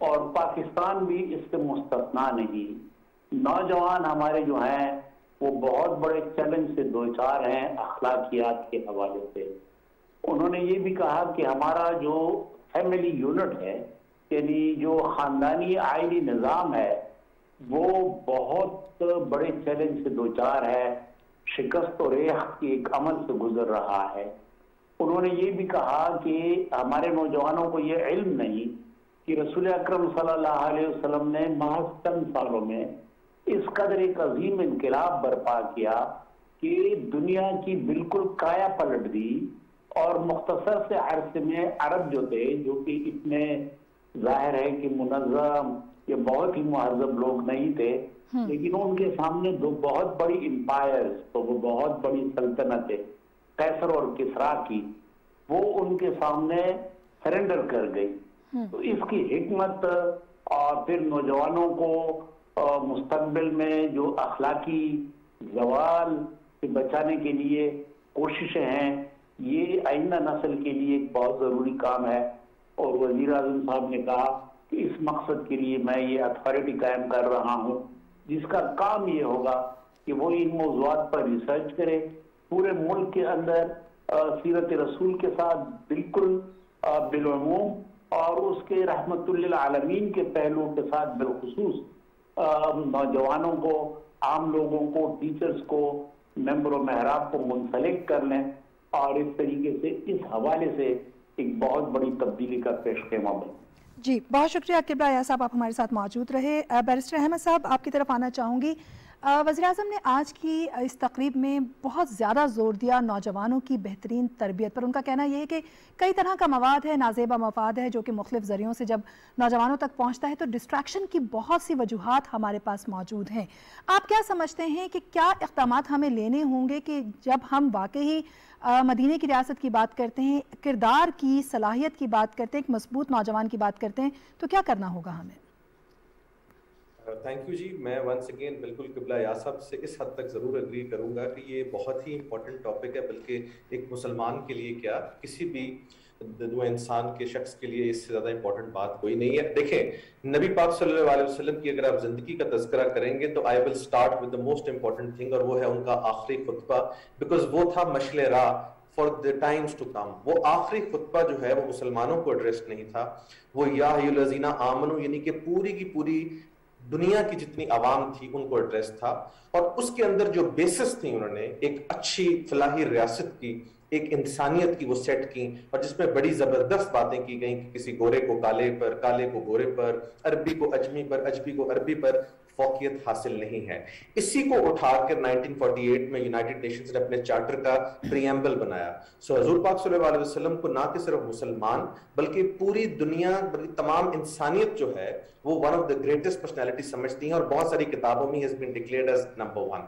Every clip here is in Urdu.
اور پاکستان بھی اس سے مستثنا نہیں. نوجوان ہمارے جو ہیں وہ بہت بڑے چیلنج سے دوچار ہیں اخلاقیات کے حوالے سے. انہوں نے یہ بھی کہا کہ ہمارا جو فیملی یونٹ ہے یعنی جو خاندانی آئلی نظام ہے وہ بہت بڑے چیلنج سے دوچار ہے, شکست و ریخت کی ایک عمل سے گزر رہا ہے. انہوں نے یہ بھی کہا کہ ہمارے نوجوانوں کو یہ علم نہیں کہ رسول اکرم صلی اللہ علیہ وسلم نے محض چند سالوں میں اس قدر ایک عظیم انقلاب برپا کیا کہ دنیا کی بالکل کایا پلٹ دی, اور مختصر سے عرصے میں عرب جو تھے جو کہ اتنے ظاہر ہے کہ منظم یہ بہت ہی مہذب لوگ نہیں تھے, لیکن ان کے سامنے دو بہت بڑی امپائرز, تو وہ بہت بڑی سلطنتیں قیصر اور کسرا کی, وہ ان کے سامنے سرنڈر کر گئی. تو اس کی حکمت اور پھر نوجوانوں کو مستقبل میں جو اخلاقی زوال سے بچانے کے لیے کوششیں ہیں یہ آئندہ نسل کے لیے ایک بہت ضروری کام ہے. اور وزیر اعظم صاحب نے کہا کہ اس مقصد کے لیے میں یہ اتھارٹی قائم کر رہا ہوں جس کا کام یہ ہوگا کہ وہ ان موضوعات پر ریسرچ کرے, پورے ملک کے اندر سیرت رسول کے ساتھ بالکل بالعموم اور اس کے رحمت للعالمین کے پہلوؤں کے ساتھ بالخصوص نوجوانوں کو, عام لوگوں کو, ٹیچرز کو, ممبر و محراب کو منسلک کر لیں اور اس طریقے سے اس حوالے سے ایک بہت بڑی تبدیلی کا پیش خیمہ بنے. جی بہت شکریہ قبلہ یا صاحب, آپ ہمارے ساتھ موجود رہے. بیرسٹر احمد صاحب آپ کی طرف آنا چاہوں گی. وزیر اعظم نے آج کی اس تقریب میں بہت زیادہ زور دیا نوجوانوں کی بہترین تربیت پر. ان کا کہنا یہ ہے کہ کئی طرح کا مواد ہے, نازیبہ مفاد ہے جو کہ مختلف ذریعوں سے جب نوجوانوں تک پہنچتا ہے تو ڈسٹریکشن کی بہت سی وجوہات ہمارے پاس موجود ہیں. آپ کیا سمجھتے ہیں کہ کیا اقدامات ہمیں لینے ہوں گے کہ جب ہم واقعی مدینے کی ریاست کی بات کرتے ہیں, کردار کی صلاحیت کی بات کرتے ہیں, ایک مضبوط نوجوان کی بات کرتے ہیں, تو کیا کرنا ہوگا ہمیں؟ تھینک یو جی. میں ونس اگین بالکل قبلہ یا صاحب سے اس حد تک ضرور اگری کروں گا کہ یہ بہت ہی امپورٹنٹ ٹاپک ہے, بلکہ ایک مسلمان کے لیے کیا کسی بھی دو انسان کے شخص کے لیے اس سے زیادہ امپورٹنٹ بات کوئی نہیں ہے. دیکھیں نبی پاک صلی اللہ علیہ وسلم کی اگر آپ زندگی کا تذکرہ کریں گے تو I will start with the most important thing, اور وہ ہے ان کا آخری خطبہ, بیکاز وہ تھا مشعل راہ for the times to come. وہ آخری خطبہ جو ہے وہ مسلمانوں کو ایڈریس نہیں تھا, وہ یا ایھا الذین آمنوا یعنی کہ پوری کی پوری دنیا کی جتنی عوام تھی ان کو ایڈریس تھا. اور اس کے اندر جو بیسس تھی انہوں نے ایک اچھی فلاحی ریاست کی, ایک انسانیت کی وہ سیٹ کی, اور جس میں بڑی زبردست باتیں کی گئیں کہ کسی گورے کو کالے پر, کالے کو گورے پر, عربی کو اجمی پر, اجمی کو عربی پر فوقیت حاصل نہیں ہے. اسی کو اٹھا کر 1948 میں یونائٹڈ نیشنز نے اپنے چارٹر کا پریمبل بنایا. سو حضور پاک صلی اللہ علیہ وسلم کو نہ کہ صرف مسلمان بلکہ پوری دنیا, بلکہ تمام انسانیت جو ہے وہ one of the greatest personality سمجھتی ہیں, اور بہت ساری کتابوں میں has been declared as number 1.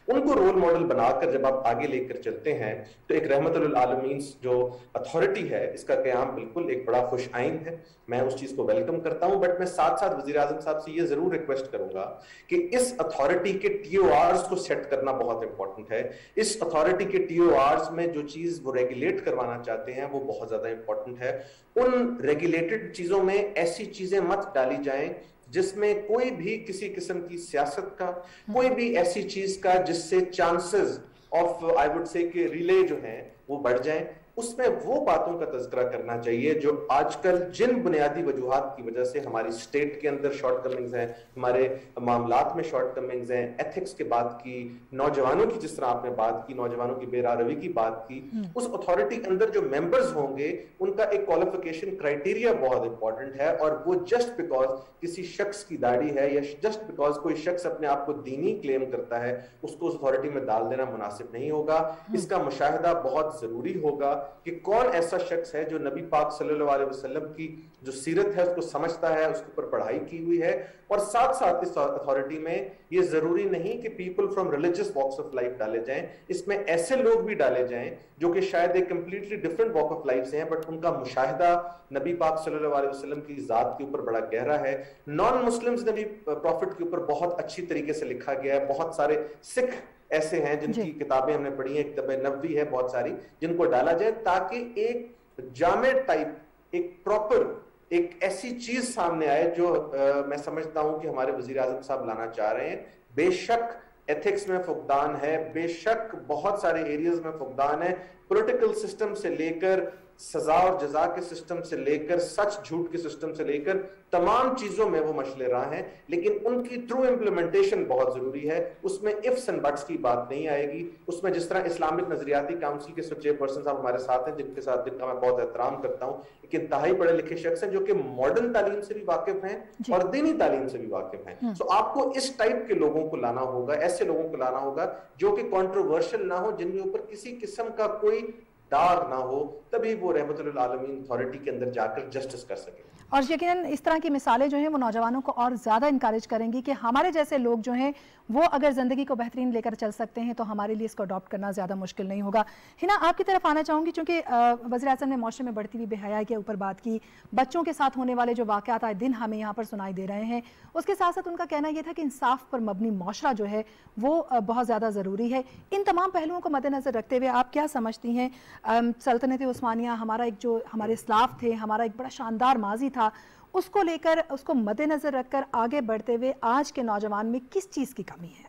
ان کو رول ماڈل بنا کر جب آپ آگے لے کر چلتے ہیں تو ایک رحمت للعالمین جو اتھارٹی ہے اس کا قیام بالکل ایک بڑا خوش آئند ہے. میں اس چیز کو ویلکم کرتا ہوں, بٹ میں ساتھ ساتھ وزیر اعظم صاحب سے یہ ضرور ریکویسٹ کروں گا کہ اس اتھارٹی کے ٹی او آرز کو سیٹ کرنا بہت امپورٹنٹ ہے. اس اتھارٹی کے ٹی او آرز میں جو چیز وہ ریگولیٹ کروانا چاہتے ہیں وہ بہت زیادہ امپورٹنٹ ہے. ان ریگولیٹڈ چیزوں میں ایسی چیزیں مت ڈالی جائیں جس میں کوئی بھی کسی قسم کی سیاست کا, کوئی بھی ایسی چیز کا جس سے chances of I would say کہ ریلے جو ہیں وہ بڑھ جائیں. اس میں وہ باتوں کا تذکرہ کرنا چاہیے جو آج کل جن بنیادی وجوہات کی وجہ سے ہماری اسٹیٹ کے اندر شارٹ کمنگز ہیں, ہمارے معاملات میں شارٹ کمنگز ہیں. ایتھکس کی بات کی, نوجوانوں کی جس طرح آپ نے بات کی, نوجوانوں کی بے راہ روی کی بات کی, اس اتھارٹی کے اندر جو ممبرز ہوں گے ان کا ایک کوالیفیکیشن کرائٹیریا بہت امپورٹنٹ ہے, اور وہ جسٹ بیکاز کسی شخص کی داڑھی ہے یا جسٹ بیکاز کوئی شخص اپنے آپ کو دینی کلیم کرتا ہے اس کو اس اتھارٹی میں ڈال دینا مناسب نہیں ہوگا. اس کا مشاہدہ بہت ضروری ہوگا کہ کون ایسا شخص ہے جو نبی پاک صلی اللہ علیہ وسلم کی جو سیرت ہے اس کو سمجھتا ہے, اس کے اوپر پڑھائی کی ہوئی ہے. اور ساتھ ساتھ اس اتھارٹی میں یہ ضروری نہیں کہ people from religious walks of life ڈالے جائیں, اس میں ایسے لوگ بھی ڈالے جائیں جو کہ شاید ایک completely different walk of life سے ہیں بٹ ان کا مشاہدہ نبی پاک صلی اللہ علیہ وسلم کی ذات کے اوپر بڑا گہرا ہے. نان مسلمز نبی پروفٹ کے اوپر بہت اچھی طریقے سے لکھا گیا ہے. بہت سارے سکھ ایسے ہیں جن کی کتابیں ہم نے پڑھی ہیں, کتابیں نبوی ہے بہت ساری, جن کو ڈالا جائے تاکہ ایک جامع ٹائپ, ایک پراپر ایک ایسی چیز سامنے آئے جو میں سمجھتا ہوں کہ ہمارے وزیر اعظم صاحب لانا چاہ رہے ہیں. بے شک ایتھکس میں فقدان ہے, بے شک بہت سارے ایریاز میں فقدان ہے, پولیٹیکل سسٹم سے لے کر سزا اور جزا کے سسٹم سے لے کر سچ جھوٹ کے سسٹم سے لے کر تمام چیزوں میں وہ مشغلے راہ ہیں, لیکن ان کی تھرو امپلیمنٹیشن بہت ضروری ہے. اس میں ifs and buts کی بات نہیں آئے گی. اس میں جس طرح اسلامک نظریاتی کاؤنسل کے سچے پرسن صاحب ہمارے ساتھ ہیں, جن کا میں بہت احترام کرتا ہوں, ایک انتہائی پڑھے لکھے شخص ہیں جو کہ ماڈرن تعلیم سے بھی واقف ہیں اور دینی تعلیم سے بھی واقف ہیں. سو آپ کو اس ٹائپ کے لوگوں کو لانا ہوگا, ایسے لوگوں کو لانا ہوگا جو کہ کنٹروورشل نہ ہو, جن کے اوپر کسی قسم کا کوئی داغ نہ ہو, تبھی وہ رحمت للعالمین اتھارٹی کے اندر جا کر جسٹس کر سکیں. اور یقیناً اس طرح کی مثالیں جو ہیں وہ نوجوانوں کو اور زیادہ انکریج کریں گی کہ ہمارے جیسے لوگ جو ہیں وہ اگر زندگی کو بہترین لے کر چل سکتے ہیں تو ہمارے لیے اس کو اڈاپٹ کرنا زیادہ مشکل نہیں ہوگا. ہنا آپ کی طرف آنا چاہوں گی, چونکہ وزیر اعظم نے معاشرے میں بڑھتی ہوئی بے حیائی کے اوپر بات کی, بچوں کے ساتھ ہونے والے جو واقعات آئے دن ہمیں یہاں پر سنائی دے رہے ہیں, اس کے ساتھ ساتھ ان کا کہنا یہ تھا کہ انصاف پر مبنی معاشرہ جو ہے وہ بہت زیادہ ضروری ہے. ان تمام پہلوؤں کو مد نظر رکھتے ہوئے آپ کیا سمجھتی ہیں سلطنت عثمانیہ, ہمارا ایک جو ہمارے اسلاف تھے, ہمارا ایک بڑا شاندار ماضی تھا, اس کو لے کر اس کو مد نظر رکھ کر آگے بڑھتے ہوئے آج کے نوجوان میں کس چیز کی کمی ہے؟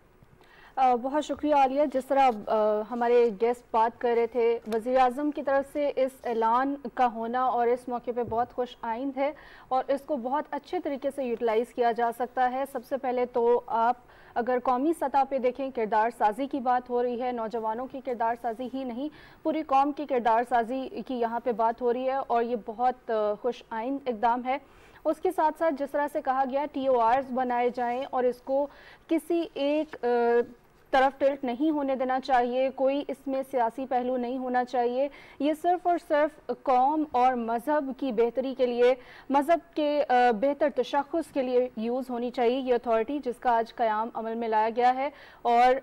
بہت شکریہ عالیہ. جس طرح ہمارے گیسٹ بات کر رہے تھے, وزیر اعظم کی طرف سے اس اعلان کا ہونا اور اس موقع پہ بہت خوش آئند ہے اور اس کو بہت اچھے طریقے سے یوٹیلائز کیا جا سکتا ہے. سب سے پہلے تو آپ اگر قومی سطح پہ دیکھیں, کردار سازی کی بات ہو رہی ہے, نوجوانوں کی کردار سازی ہی نہیں پوری قوم کی کردار سازی کی یہاں پہ بات ہو رہی ہے اور یہ بہت خوش آئند اقدام ہے. اس کے ساتھ ساتھ جس طرح سے کہا گیا TORs بنائے جائیں اور اس کو کسی ایک طرف ٹلٹ نہیں ہونے دینا چاہیے, کوئی اس میں سیاسی پہلو نہیں ہونا چاہیے. یہ صرف اور صرف قوم اور مذہب کی بہتری کے لیے, مذہب کے بہتر تشخص کے لیے یوز ہونی چاہیے یہ اتھارٹی جس کا آج قیام عمل میں لایا گیا ہے. اور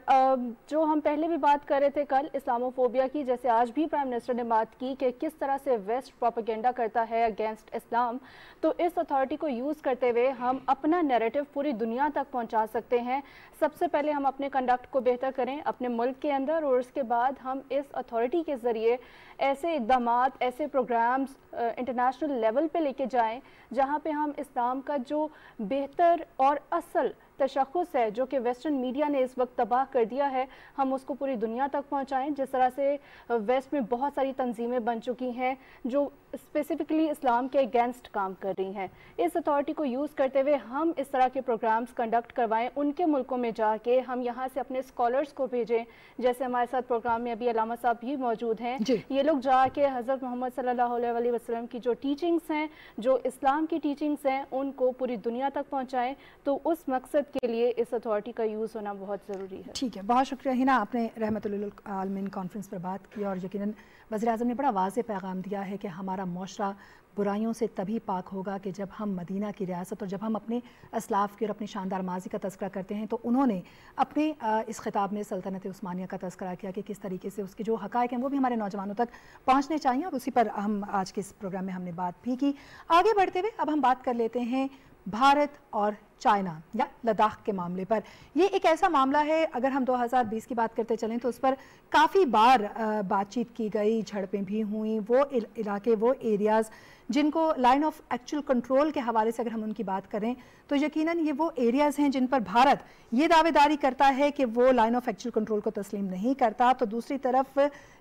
جو ہم پہلے بھی بات کر رہے تھے کل اسلاموفوبیا کی, جیسے آج بھی پرائم منسٹر نے بات کی کہ کس طرح سے ویسٹ پروپیگنڈا کرتا ہے اگینسٹ اسلام, تو اس اتھارٹی کو یوز کرتے ہوئے ہم اپنا نیریٹو پوری دنیا تک پہنچا سکتے ہیں. سب سے پہلے ہم اپنے کنڈکٹ کو بہتر کریں اپنے ملک کے اندر, اور اس کے بعد ہم اس اتھارٹی کے ذریعے ایسے اقدامات, ایسے پروگرامز انٹرنیشنل لیول پہ لے کے جائیں جہاں پہ ہم اسلام کا جو بہتر اور اصل تشخص ہے جو کہ ویسٹرن میڈیا نے اس وقت تباہ کر دیا ہے, ہم اس کو پوری دنیا تک پہنچائیں. جس طرح سے ویسٹ میں بہت ساری تنظیمیں بن چکی ہیں جو اسپیسیفکلی اسلام کے اگینسٹ کام کر رہی ہیں, اس اتھارٹی کو یوز کرتے ہوئے ہم اس طرح کے پروگرامز کنڈکٹ کروائیں, ان کے ملکوں میں جا کے ہم یہاں سے اپنے اسکالرز کو بھیجیں. جیسے ہمارے ساتھ پروگرام میں ابھی علامہ صاحب بھی موجود ہیں, یہ لوگ جا کے حضرت محمد صلی اللہ علیہ وسلم کی جو ٹیچنگز ہیں, جو اسلام کی ٹیچنگز ہیں, ان کو پوری دنیا تک پہنچائیں. تو اس مقصد کے لیے اس اتھارٹی کا یوز ہونا بہت ضروری ہے. ٹھیک ہے, بہت شکریہ ہنا, آپ نے رحمت للعالمین کانفرنس پر بات کی اور یقیناً وزیر اعظم نے بڑا واضح پیغام دیا ہے کہ ہمارا معاشرہ برائیوں سے تبھی پاک ہوگا کہ جب ہم مدینہ کی ریاست اور جب ہم اپنے اسلاف کی اور اپنی شاندار ماضی کا تذکرہ کرتے ہیں. تو انہوں نے اپنے اس خطاب میں سلطنت عثمانیہ کا تذکرہ کیا کہ کس طریقے سے اس کے جو حقائق ہیں وہ بھی ہمارے نوجوانوں تک پہنچنے چاہیے, اور اسی پر ہم آج کے اس پروگرام میں ہم نے بات بھی کی. آگے بڑھتے ہوئے اب ہم بات کر لیتے ہیں بھارت اور چائنا یا لداخ کے معاملے پر. یہ ایک ایسا معاملہ ہے, اگر ہم 2020 کی بات کرتے چلیں تو اس پر کافی بار بات چیت کی گئی, جھڑپیں بھی ہوئیں. وہ علاقے, وہ ایریاز جن کو لائن آف ایکچوئل کنٹرول کے حوالے سے اگر ہم ان کی بات کریں تو یقیناً یہ وہ ایریاز ہیں جن پر بھارت یہ دعوے داری کرتا ہے کہ وہ لائن آف ایکچوئل کنٹرول کو تسلیم نہیں کرتا. تو دوسری طرف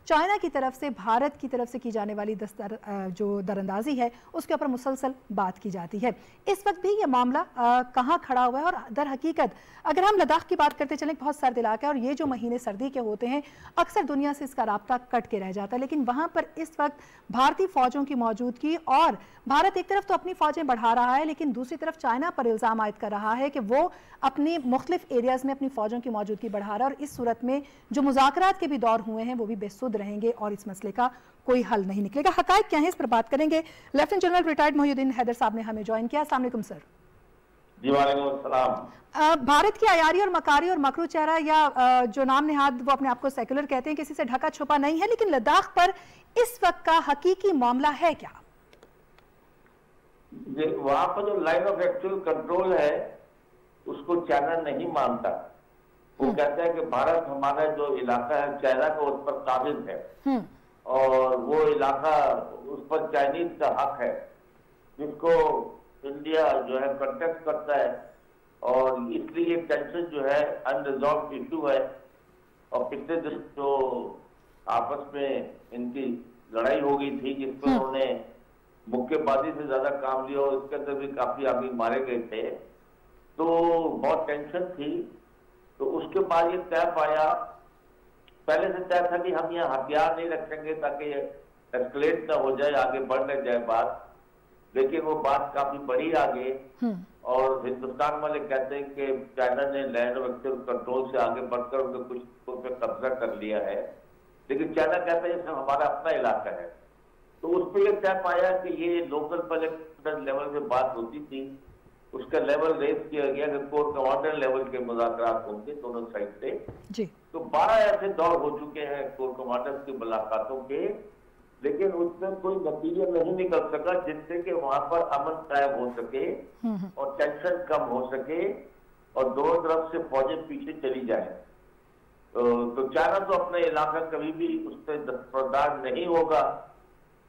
چائنا کی طرف سے بھارت کی طرف سے کی جانے والی جو دراندازی ہے اس کے اوپر مسلسل بات کی جاتی ہے. اس وقت بھی یہ معاملہ کہاں کھڑا ہوا ہے, اور در حقیقت اگر ہم لداخ کی بات کرتے چلیں, بہت سرد علاقہ ہے اور یہ جو مہینے سردی کے ہوتے ہیں اکثر دنیا سے اس کا رابطہ کٹ کے رہ جاتا ہے, لیکن وہاں پر اس وقت بھارتی فوجوں کی موجودگی, اور بھارت ایک طرف تو اپنی فوجیں بڑھا رہا ہے لیکن دوسری طرف چائنا پر الزام عائد کر رہا ہے کہ وہ اپنی مختلف ایریاز میں اپنی فوجوں کی موجودگی بڑھا رہا ہے, اور اس صورت میں جو مذاکرات کے بھی دور ہوئے ہیں وہ بھی بے سود رہیں گے اور اس مسئلے کا کوئی حل نہیں نکلے گا. حقائق کیا ہیں اس پر بات کریں گے. لیفٹیننٹ جنرل ریٹائرڈ محی الدین حیدر صاحب نے ہمیں جوائن کیا. السلام علیکم سر. جی وعلیکم السلام. بھارت کی عیاری اور مکاری اور مکرو چہرہ یا جو نام نہاد وہ اپنے آپ کو سیکولر کہتے ہیں, کسی سے ڈھکا چھپا نہیں ہے, لیکن لداخ پر اس وقت کا حقیقی معاملہ ہے کیا؟ وہاں پر جو لائن آف ایکچوئل کنٹرول ہے اس کو چائنا نہیں مانتا. وہ کہتا ہے کہ بھارت ہمارا جو علاقہ ہے چائنا کا اس پر قابض ہے اور وہ علاقہ اس پر چائنیز کا حق ہے. جس کو انڈیا جو ہے کنٹیکٹ کرتا ہے، اور اس لیے یہ ٹینشن جو ہے انریزالوڈ ایشو ہے. اور پچھلے دن جو آپس میں ان کی لڑائی ہو گئی تھی جس میں انہوں نے مکے بازی سے زیادہ کام لیا اور اس کے اندر بھی کافی آدمی مارے گئے تھے، تو بہت ٹینشن تھی. تو اس کے بعد یہ طے پایا، پہلے سے طے تھا کہ ہم یہاں ہتھیار نہیں رکھیں گے تاکہ یہ ایسکلیٹ نہ ہو جائے، آگے بڑھ نہ جائے بات. لیکن وہ بات کافی بڑی آگے، اور ہندوستان والے کہتے ہیں کہ چائنا نے لینڈ آف ایکچوئل کنٹرول سے آگے بڑھ کر ان کے کچھ حصوں پہ قبضہ کر لیا ہے، لیکن چائنا کہتا ہے یہ سب ہمارا اپنا علاقہ ہے. تو اس پہ یہ طے پایا کہ یہ لوکل پہلے لیول پہ بات ہوتی تھی، اس کا لیول ریز کیا گیا کہ کور کمانڈر لیول کے مذاکرات ہوں گے دونوں سائڈ سے. تو 12 ایسے دور ہو چکے ہیں کور کمانڈر کی ملاقاتوں کے، لیکن اس میں کوئی نتیجہ نہیں نکل سکا جس سے کہ وہاں پر امن قائم ہو سکے اور ٹینشن کم ہو سکے اور دونوں طرف سے فوجیں پیچھے چلی جائیں. تو چائنا تو اپنا علاقہ کبھی بھی اس سے دستبردار نہیں ہوگا،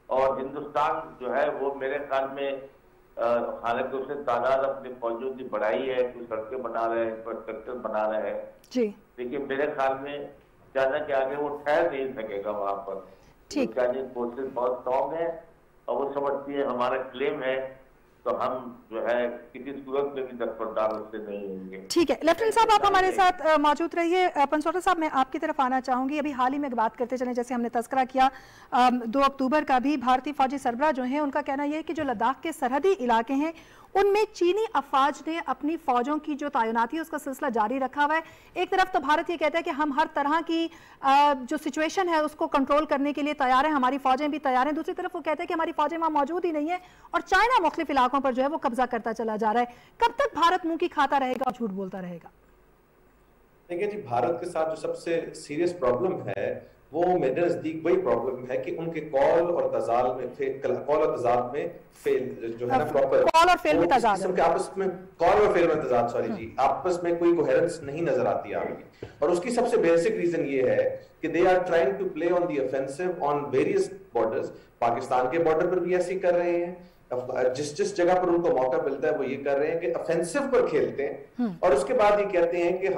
اور ہندوستان جو ہے وہ میرے خیال میں حالانکہ اس نے تعداد اپنی فوجوں کی بڑھائی ہے، کچھ سڑکیں بنا رہے ہیں، انفراسٹرکچر بنا رہے ہیں، لیکن میرے خیال میں چائنا کے آگے وہ ٹھہر نہیں سکے گا وہاں پر. چائنیز فورسز بہت اسٹرانگ ہے اور وہ سمجھتی ہے ہمارا کلیم ہے تو ہم جو ہے کسی صورت میں بھی دستبردار اس سے نہیں ہوں گے. ٹھیک ہے لیفٹیننٹ صاحب، آپ ہمارے ساتھ موجود رہیے. پنسوٹا صاحب، میں آپ کی طرف آنا چاہوں گی. ابھی حال ہی میں بات کرتے چلیں، جیسے ہم نے تذکرہ کیا 2 اکتوبر کا بھی بھارتی فوجی سربراہ جو ہیں ان کا کہنا یہ ہے کہ جو لداخ کے سرحدی علاقے ہیں ان میں چینی افواج نے اپنی فوجوں کی جو تعیناتی ہے اس کا سلسلہ جاری رکھا ہوا ہے. ایک طرف تو بھارت یہ کہتا ہے کہ ہم ہر طرح کی جو سچویشن ہے اس کو کنٹرول کرنے کے لیے تیار ہیں، ہماری فوجیں بھی تیار ہیں. دوسری طرف وہ کہتے ہیں کہ ہماری فوجیں وہاں موجود ہی نہیں ہیں اور چائنا مختلف علاقوں پر جو ہے وہ قبضہ کرتا چلا جا رہا ہے. کب تک بھارت منہ کی کھاتا رہے گا اور جھوٹ بولتا رہے گا؟ دیکھیں جی، بھارت کے ساتھ جو سب سے سیریس پرابلم ہے وہ میرے نزدیک وہی پرابلم ہے کہ ان کے کال اور تضاد میں فیل جو ہے نا پراپر کال اور فیل میں تضاد ہے، آپس میں کال اور فیل میں تضاد آپس میں کوئی کوہیرنس نہیں نظر آتی آپ کی. اور اس کی سب سے بیسک ریزن یہ ہے کہ they are trying to play on the offensive on various borders. Pakistan کے بارڈر پر بھی ایسے کر رہے ہیں، جس جگہ پر ان کو موقع ملتا ہے وہ یہ کر رہے ہیں کہ offensive پر کھیلتے ہیں اور اس کے بعد یہ کہتے ہیں کہ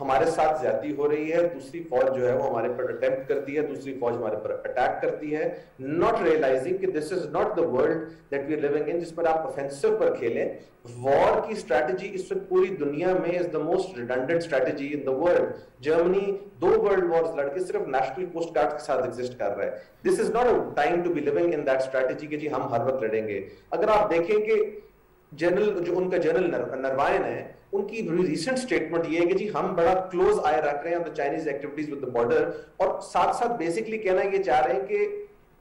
ہمارے ساتھ زیادتی ہو رہی ہے، دوسری فوج جو ہے وہ ہمارے پر اٹیمپٹ کرتی ہے، دوسری فوج ہمارے پر اٹیک کرتی ہے، ناٹ ریئلائزنگ کہ this is not the world that we are living in جس پر آپ offensive پر کھیلیں. وار کی اسٹریٹجی اس وقت پوری دنیا میں is the most redundant strategy in the world. Germany 2 world wars لڑ کے صرف نیشنل کوسٹ گارڈ کے ساتھ ایگزسٹ کر رہا ہے. This is not a time to be living in that strategy کہ جی ہم ہر وقت لڑیں گے. اگر آپ دیکھیں کہ جنرل جو ان کا جنرل نروائن ہے، ان کی ریسنٹ سٹیٹمنٹ یہ ہے کہ جی ہم بڑا کلوز آئی رکھ رہے ہیں on the Chinese activities with the border، اور ساتھ ساتھ بیسکلی کہنا یہ چاہ رہے ہیں کہ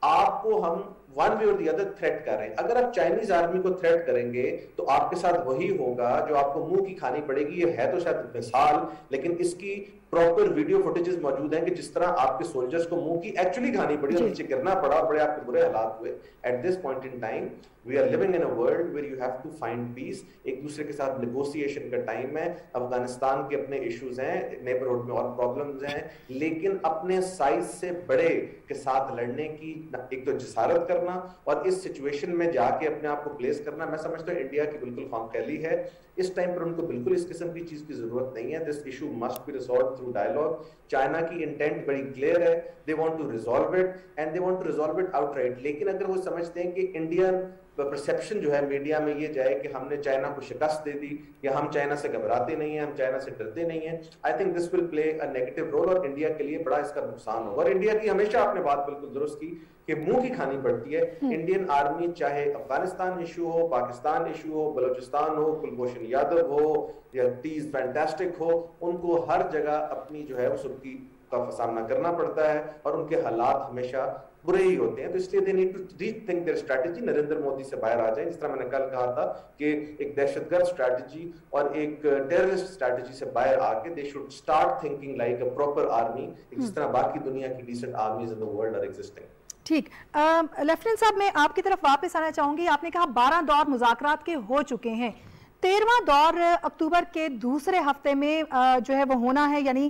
آپ کو ہم ون وے اور دی ادر تھریٹ کر رہے ہیں. اگر آپ چائنیز آرمی کو تھریٹ کریں گے تو آپ کے ساتھ وہی ہوگا جو آپ کو منہ کی کھانی پڑے گی. یہ ہے تو شاید مثال، لیکن اس کی پراپر ویڈیو فوٹیجز موجود ہیں کہ جس طرح آپ کے سولجرز کو منہ کی ایکچولی کھانی پڑی اور نیچے گرنا پڑا اور بڑے آپ کے برے حالات ہوئے. At this point in time we are living in a world where you have to find peace. ایک دوسرے کے ساتھ نیگوسیشن کا ٹائم ہے. افغانستان کے اپنے ایشوز ہیں، نیبرہڈ میں اور پرابلمز ہیں، لیکن اپنے سائز سے بڑے کے ساتھ لڑنے کی ایک تو جسارت کرنا اور اس سچویشن میں جا کے اپنے آپ کو پلیس کرنا، میں سمجھتا ہوں انڈیا کی بالکل خام خیالی ہے. اس ٹائم پر ان کو بالکل اس قسم کی چیز کی ضرورت نہیں ہے. This issue must be resolved through dialogue. China کی انٹینٹ بڑی کلیئر ہے، they want to resolve it and they want to resolve it outright. لیکن اگر وہ سمجھتے ہیں کہ انڈین پرسیپشن جو ہے میڈیا میں یہ جائے کہ ہم نے چائنا کو شکست دے دی یا ہم چائنا سے گھبراتے نہیں ہیں، ہم چائنا سے ڈرتے نہیں ہیں، I think this will play a negative role اور انڈیا کے لیے بڑا اس کا نقصان ہوگا. اور انڈیا کی ہمیشہ آپ نے بات بالکل درست کی کہ منہ کی کھانی پڑتی ہے. انڈین آرمی چاہے افغانستان ایشو ہو، پاکستان ایشو ہو، بلوچستان ہو، کلبھوشن یادو ہو یا تیز فینٹاسٹک ہو، ان کو ہر جگہ اپنی جو ہے اس کی کا سامنا کرنا پڑتا ہے اور ان کے حالات ہمیشہ برے ہی ہوتے ہیں. تو اس لیے they need to rethink their strategy. Narendra Modi سے باہر آ جائیں، جس طرح میں نے کل کہا تھا کہ ایک دہشت گرد اسٹریٹجی اور ایک ٹیررسٹ اسٹریٹجی سے باہر آ کے they should start thinking like a proper army، جس طرح باقی دنیا کی decent armies in the world are existing. ٹھیک. لیفٹیننٹ صاحب، میں آپ کی طرف واپس آنا چاہوں گی. آپ نے کہا 12 دور مذاکرات کے ہو چکے ہیں، 13واں دور اکتوبر کے دوسرے ہفتے میں جو ہے وہ ہونا ہے، یعنی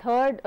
3rd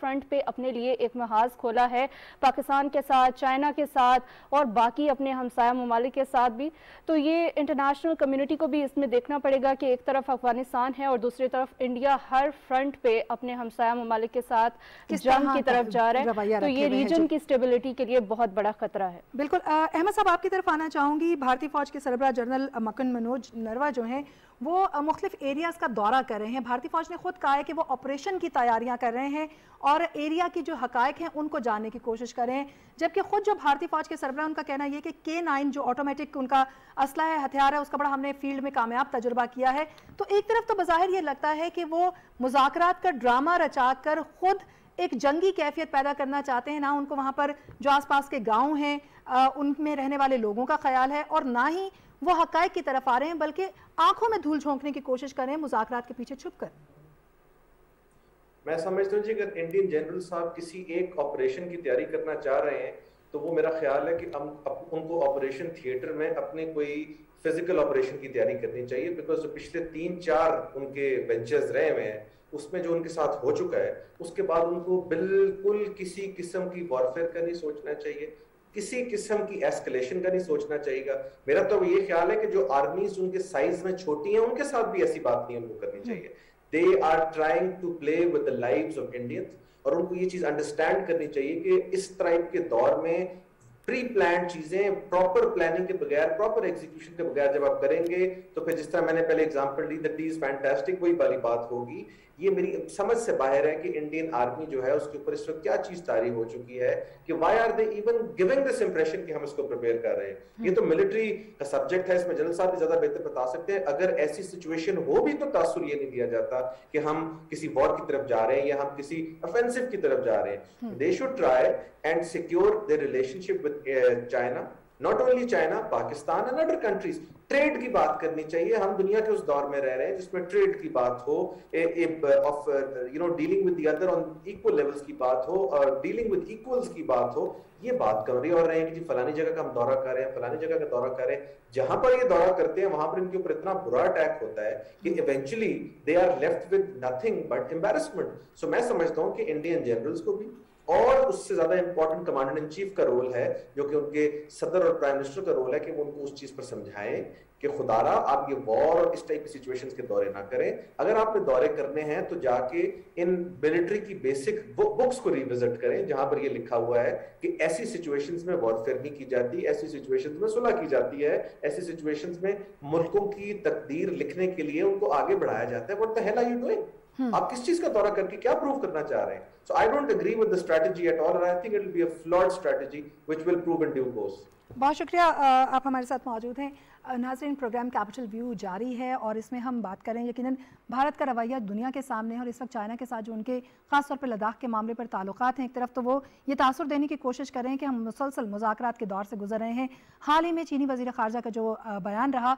فرنٹ پہ اپنے لیے ایک محاذ کھولا ہے، پاکستان کے ساتھ، چائنا کے ساتھ اور باقی اپنے ہمسایہ ممالک کے ساتھ بھی. تو یہ انٹرنیشنل کمیونٹی کو بھی اس میں دیکھنا پڑے گا کہ ایک طرف افغانستان ہے اور دوسری طرف انڈیا ہر فرنٹ پہ اپنے ہمسایہ ممالک کے ساتھ جنگ کی طرف جا رہا ہے. تو یہ ریجن کی اسٹیبلٹی کے لیے بہت بڑا خطرہ ہے. بالکل. احمد صاحب آپ کی طرف آنا چاہوں گی. بھارتی فوج کے سربراہ جنرل مکن منوج نروا جو ہیں وہ مختلف ایریاز کا دورہ کر رہے ہیں. بھارتی فوج نے خود کہا ہے کہ وہ آپریشن کی تیاریاں کر رہے ہیں اور ایریا کی جو حقائق ہیں ان کو جاننے کی کوشش کر رہے ہیں، جبکہ خود جو بھارتی فوج کے سربراہ ان کا کہنا یہ کہ K9 جو آٹومیٹک ان کا اسلحہ ہے، ہتھیار ہے، اس کا بڑا ہم نے فیلڈ میں کامیاب تجربہ کیا ہے. تو ایک طرف تو بظاہر یہ لگتا ہے کہ وہ مذاکرات کا ڈرامہ رچا کر خود ایک جنگی کیفیت پیدا کرنا چاہتے ہیں، نہ ان کو وہاں پر جو آس پاس کے گاؤں ہیں ان میں رہنے والے لوگوں کا خیال ہے اور نہ ہی وہ حقائق کی طرف آ رہے ہیں، بلکہ آنکھوں میں دھول جھونکنے کی کوشش کر رہے ہیں مذاکرات کے پیچھے چھپ کر. میں سمجھتا ہوں جی اگر انڈین جنرل صاحب کسی ایک آپریشن کی تیاری کرنا چاہ رہے ہیں تو وہ میرا خیال ہے کہ ان کو آپریشن تھیٹر میں اپنے کوئی فزیکل آپریشن کی تیاری کرنی چاہیے، بیکاز جو پچھلے 3-4 ان کے وینچرز رہے ہوئے ہیں اس میں جو ان کے ساتھ ہو چکا ہے اس کے بعد ان کو بالکل کسی قسم کی وارفیئر کا نہیں سوچنا چاہیے، کسی قسم کی ایسکلیشن کا نہیں سوچنا چاہیے گا. میرا تو یہ خیال ہے کہ جو آرمیز ان کے سائز میں چھوٹی ہیں ان کے ساتھ بھی ایسی بات نہیں ان کو کرنی چاہیے. They are trying to play with the lives of Indians اور ان کو یہ چیز انڈرسٹینڈ کرنی چاہیے کہ اس ٹائپ کے دور میں پری پلانڈ چیزیں پراپر پلاننگ کے بغیر، پراپر ایگزیکیوشن کے بغیر جب آپ کریں گے تو پھر جس طرح میں نے پہلے example the that is fantastic وہی والی بات ہوگی. یہ میری سمجھ سے باہر ہے کہ انڈین آرمی جو ہے اس کے اوپر اس وقت کیا چیز طاری ہو چکی ہے کہ why are they even giving this impression کہ ہم اس کو پریپیئر کر رہے ہیں. یہ تو ملٹری کا سبجیکٹ ہے، اس میں جنرل صاحب بھی زیادہ بہتر بتا سکتے ہیں. اگر ایسی سچویشن ہو بھی تو تاثر یہ نہیں دیا جاتا کہ ہم کسی وار کی طرف جا رہے ہیں یا ہم کسی offensive کی طرف جا رہے ہیں. They should try and secure their relationship with China. Not only China, Pakistan and other countries. Trade کی بات کرنی چاہیے. ہم دنیا کے اس دور میں رہ رہے ہیں جس میں ٹریڈ کی بات ہو، of dealing with the other on equal levels کی بات ہو اور ڈیلنگ ود ایکولز کی بات ہو. یہ بات کر رہی اور رہے ہیں کہ جی فلانی جگہ کا ہم دورہ کر رہے ہیں، فلانی جگہ کا دورہ کر رہے ہیں. جہاں پر یہ دورہ کرتے ہیں وہاں پر ان کے اوپر اتنا برا اٹیک ہوتا ہے کہ eventually they are left with nothing but embarrassment. So میں سمجھتا ہوں کہ انڈین جنرلز کو بھی اور اس سے زیادہ امپورٹنٹ کمانڈر ان چیف کا رول ہے جو کہ ان کے صدر اور پرائم منسٹر کا رول ہے کہ وہ ان کو اس چیز پر سمجھائیں کہ خدا را آپ یہ وار اور اس ٹائپ کی سچویشنز کے دورے نہ کریں. اگر آپ نے دورے کرنے ہیں تو جا کے ان ملٹری کی بیسک بکس کو ریوزٹ کریں جہاں پر یہ لکھا ہوا ہے کہ ایسی سچویشنز میں وارفیئر نہیں کی جاتی، ایسی سچویشنز میں صلح کی جاتی ہے، ایسی سچویشنز میں ملکوں کی تقدیر لکھنے کے لیے ان کو آگے بڑھایا جاتا ہے. What the hell are you doing? آپ کس چیز کا دورہ کر کے کیا پروف کرنا چاہ رہے ہیں؟ So I don't agree with the strategy at all and I think it will be a flawed strategy which will prove in due course. بہت شکریہ. آپ ہمارے ساتھ موجود ہیں. ناظرین، پروگرام کیپٹل ویو جاری ہے اور اس میں ہم بات کریں یقیناً بھارت کا رویہ دنیا کے سامنے ہے اور اس وقت چائنا کے ساتھ جو ان کے خاص طور پر لداخ کے معاملے پر تعلقات ہیں، ایک طرف تو وہ یہ تاثر دینے کی کوشش کر رہے ہیں کہ ہم مسلسل مذاکرات کے دور سے گزر رہے ہیں. حال ہی میں چینی وزیر خارجہ کا جو بیان رہا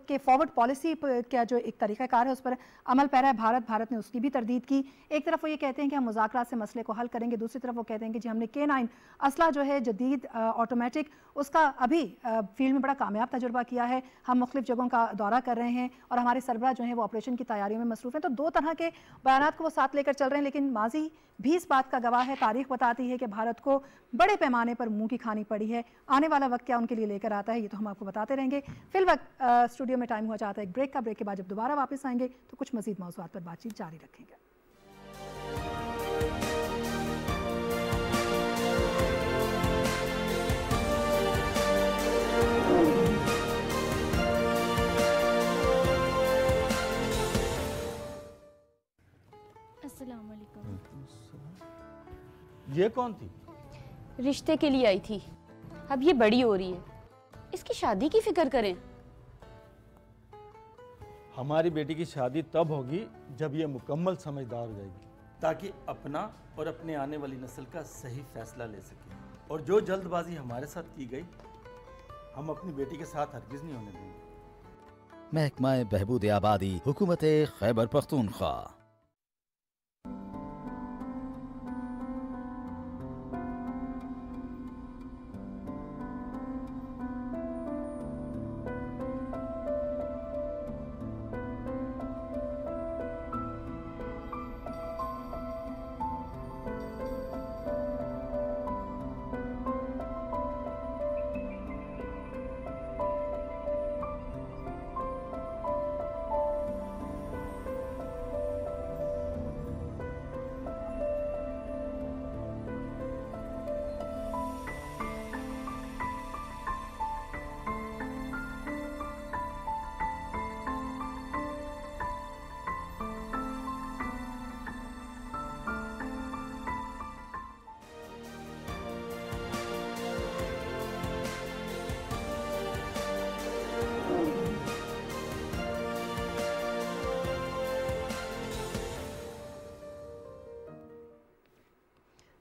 کہ فارورڈ پالیسی کا جو ایک طریقہ کار ہے اس پر عمل پیرا ہے بھارت نے اس کی بھی تردید کی. ایک طرف وہ یہ کہتے ہیں کہ ہم مذاکرات سے مسئلے کو حل کریں گے، دوسری طرف وہ کہتے ہیں کہ جی ہم نے K9 اسلحہ جو ہے جدید آٹومیٹک اس کا ابھی فیلڈ میں بڑا کامیاب تجربہ کیا ہے، ہم مختلف جگہوں کا دورہ کر رہے ہیں اور ہمارے سربراہ جو ہیں وہ آپریشن کی تیاریوں میں مصروف ہیں. تو دو طرح کے بیانات کو وہ ساتھ لے کر چل رہے ہیں، لیکن ماضی بھی اس بات کا گواہ ہے. تاریخ بتاتی ہے کہ بھارت کو بڑے پیمانے پر منہ کی کھانی پڑی ہے. آنے والا وقت کیا ان کے لیے لے کر آتا ہے یہ تو ہم آپ کو بتاتے رہیں گے. فی الوقت اسٹوڈیو میں ٹائم ہوا چاہتا ہے ایک بریک کا. بریک کے بعد جب دوبارہ واپس آئیں گے تو کچھ مزید موضوعات پر بات چیت جاری رکھیں گے. السلام علیکم. یہ کون تھی؟ رشتے کے لیے آئی تھی. اب یہ بڑی ہو رہی ہے، اس کی شادی کی فکر کریں. ہماری بیٹی کی شادی تب ہوگی جب یہ مکمل سمجھدار ہو جائے گی تاکہ اپنا اور اپنے آنے والی نسل کا صحیح فیصلہ لے سکے. اور جو جلد بازی ہمارے ساتھ کی گئی ہم اپنی بیٹی کے ساتھ ہرگز نہیں ہونے دیں گے. محکمہ بہبود آبادی، حکومت Khyber Pakhtunkhwa.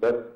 $10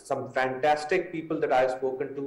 some fantastic people that I have spoken to,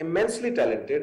immensely talented,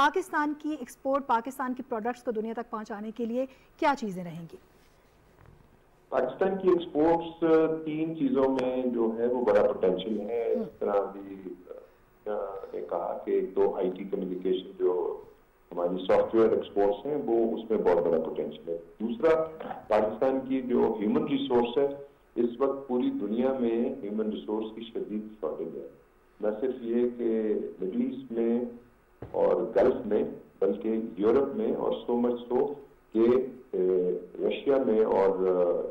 Pakistan کی ایکسپورٹ، پاکستان کی پروڈکٹس کو دنیا تک پہنچانے کے لیے کیا چیزیں رہیں گی؟ پاکستان کی ایکسپورٹس 3 چیزوں میں جو ہے وہ بڑا پوٹینشیل ہے. اس طرح بھی نے کہا کہ ایک تو آئی ٹی کمیونیکیشن جو ہماری سافٹ ویئر ایکسپورٹس ہیں وہ اس میں بہت بڑا پوٹینشیل ہے. دوسرا پاکستان کی جو ہیومن ریسورس ہے، اس وقت پوری دنیا میں ہیومن ریسورس کی شدید شارٹیج ہے. نہ صرف یہ کہ مڈل ایسٹ میں اور گلف میں بلکہ یورپ میں، اور سو مچ سو کہ رشیا میں اور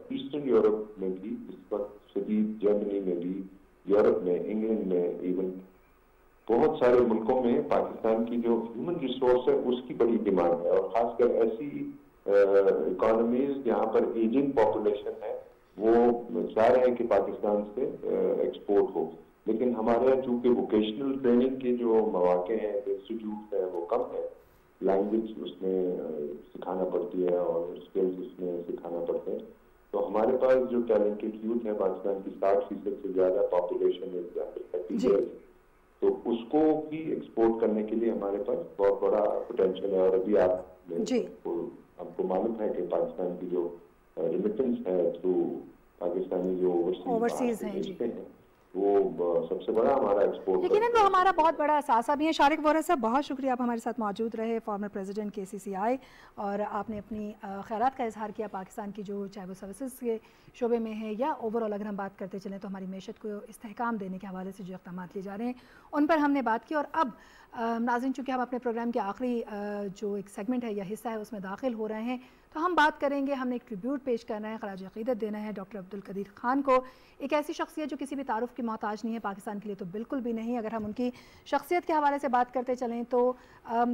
ایسٹرن یورپ میں بھی اس وقت شدید، جرمنی میں بھی، یورپ میں، انگلینڈ میں، ایون بہت سارے ملکوں میں پاکستان کی جو ہیومن ریسورس ہے اس کی بڑی ڈیمانڈ ہے. اور خاص کر ایسی اکانومیز جہاں پر ایجنگ پاپولیشن ہے وہ چاہ رہے ہیں کہ پاکستان سے ایکسپورٹ ہو. لیکن ہمارے یہاں چونکہ ووکیشنل ٹریننگ کے جو مواقع ہیں، انسٹیٹیوٹ ہیں، وہ کم ہے. لینگویج اس میں سکھانا پڑتی ہے اور اسکلز اس میں سکھانا پڑتے ہیں. تو ہمارے پاس جو ٹیلنٹڈ یوتھ ہے پاکستان کی 60% سے زیادہ پاپولیشن ہے، تو اس کو بھی ایکسپورٹ کرنے کے لیے ہمارے پاس بہت بڑا پوٹینشیل ہے. اور ابھی آپ کو معلوم ہے کہ پاکستان کی جو ریمیٹنس ہے تھرو پاکستانی جو اوورسیز ہیں وہ سب سے بڑا ہمارا ایکسپورٹ. لیکن وہ ہمارا بہت بڑا اثاثہ بھی ہے. شارق وورا صاحب بہت شکریہ، آپ ہمارے ساتھ موجود رہے، فارمر پریزیڈنٹ KCCI، اور آپ نے اپنی خیالات کا اظہار کیا پاکستان کی جو چاہے وہ سروسز کے شعبے میں ہے یا اوور آل اگر ہم بات کرتے چلیں تو ہماری معیشت کو استحکام دینے کے حوالے سے جو اقدامات لیے جا رہے ہیں ان پر ہم نے بات کی. اور اب ناظرین چونکہ ہم اپنے پروگرام کے آخری جو ایک سیگمنٹ ہے یا حصہ ہے اس میں داخل ہو رہے ہیں، تو ہم بات کریں گے، ہم نے ایک ٹریبیوٹ پیش کرنا ہے، خراج عقیدت دینا ہے ڈاکٹر عبدالقدیر خان کو. ایک ایسی شخصیت جو کسی بھی تعارف کی محتاج نہیں ہے، پاکستان کے لیے تو بالکل بھی نہیں. اگر ہم ان کی شخصیت کے حوالے سے بات کرتے چلیں تو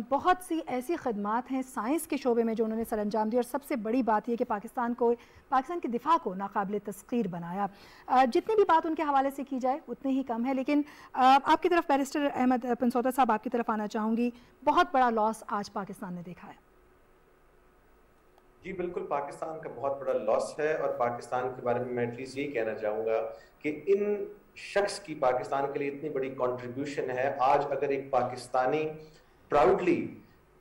بہت سی ایسی خدمات ہیں سائنس کے شعبے میں جو انہوں نے سر انجام دی، اور سب سے بڑی بات یہ کہ پاکستان کی دفاع کو ناقابل تسخیر بنایا. جتنی بھی بات ان کے حوالے سے کی جائے اتنی ہی کم ہے. لیکن آپ کی طرف بیرسٹر احمد پنسوتا صاحب آپ کی طرف آنا چاہوں گی. بہت بڑا لاس آج پاکستان نے دیکھا ہے. جی بالکل، پاکستان کا بہت بڑا لاس ہے. اور پاکستان کے بارے میں ایٹ لیسٹ یہی کہنا چاہوں گا کہ ان شخص کی پاکستان کے لیے اتنی بڑی کنٹریبیوشن ہے. آج اگر ایک پاکستانی پراؤڈلی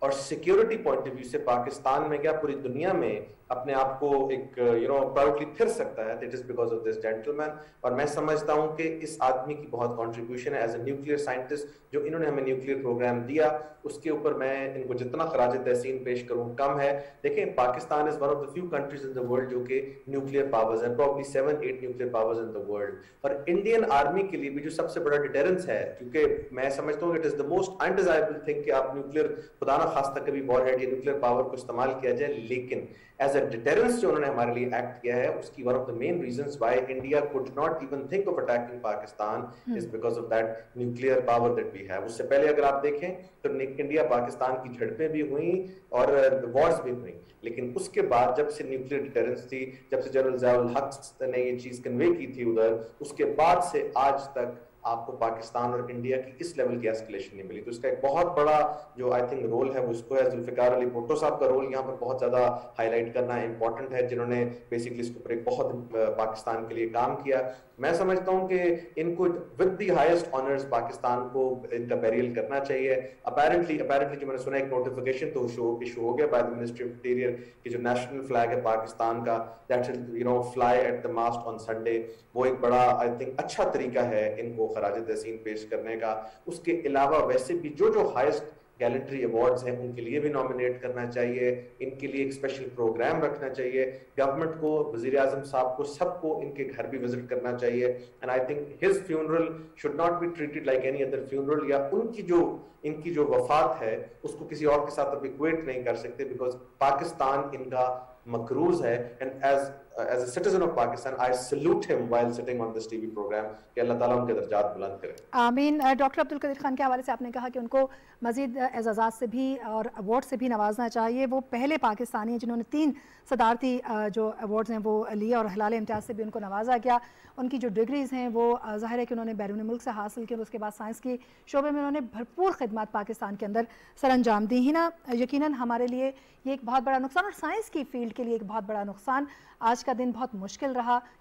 اور سیکیورٹی پوائنٹ آف ویو سے پاکستان میں کیا پوری دنیا میں اپنے آپ کو ایک پراؤڈلی پھر سکتا ہے، that is because of this gentleman. اور میں سمجھتا ہوں کہ اس آدمی کی بہت کنٹریبیوشن ہے ایز اے نیوکلیئر سائنٹسٹ. جو انہوں نے ہمیں نیوکلیئر پروگرام دیا اس کے اوپر میں ان کو جتنا خراج تحسین پیش کروں کم ہے. دیکھیں، Pakistan is one of the few countries in the world جو کہ نیوکلیئر پاورز ہیں، probably 7-8 nuclear powers in the world. اور انڈین آرمی کے لیے بھی جو سب سے بڑا ڈیٹرنس ہے، کیونکہ میں سمجھتا ہوں it is the most undesirable thing کہ آپ نیوکلیئر خدا نہ خواستہ کبھی وار ہیڈ یا نیوکلیئر پاور کو استعمال کیا جائے، لیکن ایز اے ڈیٹرنس جو انہوں نے ہمارے لیے ایکٹ کیا ہے، اس کی one of the main reasons why India could not even think of attacking Pakistan is because of that nuclear power that we have. اس سے پہلے اگر آپ دیکھیں تو انڈیا پاکستان کی جھڑپیں بھی ہوئیں اور وارز بھی ہوئیں، لیکن اس کے بعد جب سے نیوکلیئر ڈیٹرنس تھی، جب سے جنرل ضیاء الحق نے یہ چیز کنوے کی تھی ادھر، اس کے بعد سے آج تک آپ کو پاکستان اور انڈیا کی اس لیول کی ایسکلیشن نہیں ملی. تو اس کا ایک بہت بڑا جو آئی تھنک رول ہے وہ اس کو ہے. ذوالفقار علی بھٹو صاحب کا رول یہاں پر بہت زیادہ ہائی لائٹ کرنا امپورٹنٹ ہے، جنہوں نے بیسکلی اس کے اوپر ایک بہت پاکستان کے لیے کام کیا. میں سمجھتا ہوں کہ ان کو with the highest honours Pakistan کو ان کا بیریل کرنا چاہیے. اپیرنٹلی جو میں نے سنا ایک نوٹیفیکیشن تو ایشو ہو گیا by the ministry of interior کہ جو نیشنل فلیگ ہے پاکستان کا that shall fly at the mast on Sunday. وہ ایک بڑا آئی تھنک اچھا طریقہ ہے ان کو خراج تحسین پیش کرنے کا. اس کے علاوہ ویسے بھی جو ہائیسٹ گیلنٹری ایوارڈز ہیں ان کے لیے بھی نامینیٹ کرنا چاہیے، ان کے لیے ایک اسپیشل پروگرام رکھنا چاہیے. گورنمنٹ کو، وزیر اعظم صاحب کو، سب کو ان کے گھر بھی وزٹ کرنا چاہیے. And I think his funeral should not be treated like any other funeral, یا ان کی جو وفات ہے اس کو کسی اور کے ساتھ اب اکویٹ نہیں کر سکتے، بیکاز پاکستان ان کا مقروض ہے. And as a citizen of Pakistan I salute him while sitting on this T V programme کہ اللہ تعالیٰ ان کے درجات بلند کرے. آمین. ڈاکٹر عبدالقدیر خان کے حوالے سے آپ نے کہا کہ ان کو مزید اعزازات سے بھی اور ایوارڈ سے بھی نوازنا چاہیے. وہ پہلے پاکستانی ہیں جنہوں نے 3 صدارتی جو ایوارڈز ہیں وہ لیے اور ہلال امتیاز سے بھی ان کو نوازا گیا. ان کی جو ڈگریز ہیں وہ ظاہر ہے کہ انہوں نے بیرون ملک سے حاصل کی، اور اس کے بعد سائنس کی شعبے میں انہوں نے بھرپور خدمات پاکستان کے اندر سر انجام دی ہی نا. یقیناً ہمارے لیے یہ ایک بہت بڑا نقصان، اور سائنس کی فیلڈ کے لیے ایک بہت بڑا نقصان. آج کا دن بہت مشکل رہا،